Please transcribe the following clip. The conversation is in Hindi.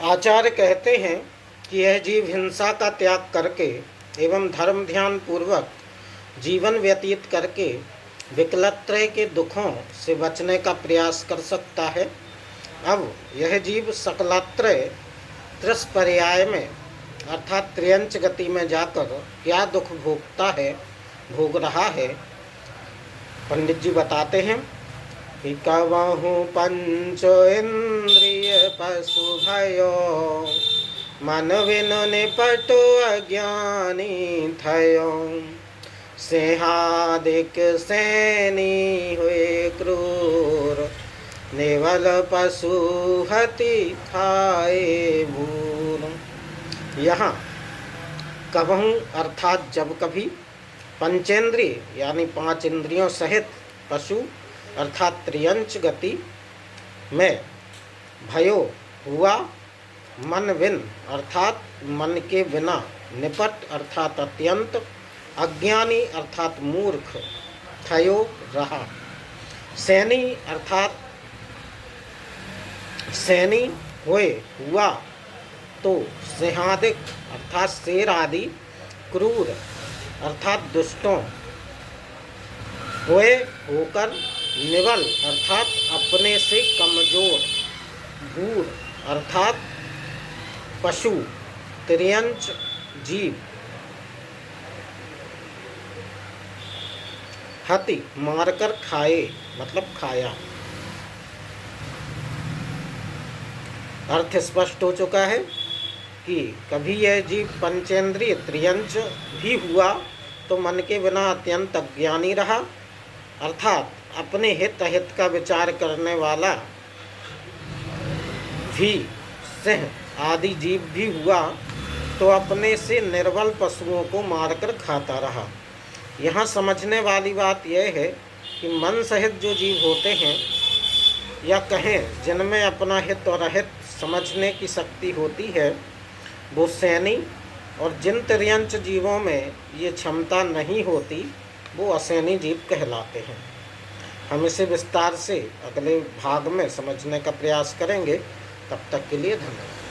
आचार्य कहते हैं कि यह जीव हिंसा का त्याग करके एवं धर्म ध्यान पूर्वक जीवन व्यतीत करके विकलत्रय के दुखों से बचने का प्रयास कर सकता है। अब यह जीव सकलत्रय त्रिस्पर्याय में अर्थात त्रियंच गति में जाकर क्या दुख भोग रहा है। पंडित जी बताते हैं कि कवहु पंच इंद्रिय पशु भयो मन विन निपटो अज्ञानी थयो सिंहादिक सैनी हुए क्रूर नेवल पशु हति खाए भूल। यहाँ कबहू अर्थात जब कभी, पंचेंद्रिय यानी 5 इंद्रियों सहित पशु अर्थात त्रियंच गति में भयो हुआ, मन विन अर्थात मन के बिना, निपट अर्थात अत्यंत, अज्ञानी अर्थात मूर्ख, थयो रहा, सैनी अर्थात सैनी हुआ तो सिंहादिक अर्थात शेर आदि, क्रूर अर्थात दुष्टों, होकर, निवल अर्थात अपने से कमजोर, भूर अर्थात पशु, त्रियंच जीव, हति मारकर खाए मतलब खाया। अर्थ स्पष्ट हो चुका है कि कभी यह जीव पंचेंद्रिय त्रियंच भी हुआ तो मन के बिना अत्यंत अज्ञानी रहा, अर्थात अपने हित अहित का विचार करने वाला भी सिंह आदि जीव भी हुआ तो अपने से निर्बल पशुओं को मारकर खाता रहा। यहाँ समझने वाली बात यह है कि मन सहित जो जीव होते हैं या कहें जिनमें अपना हित और अहित समझने की शक्ति होती है वो सैनी, और जिन त्रियंच जीवों में ये क्षमता नहीं होती वो असैनी जीव कहलाते हैं। हम इसे विस्तार से अगले भाग में समझने का प्रयास करेंगे। तब तक के लिए धन्यवाद।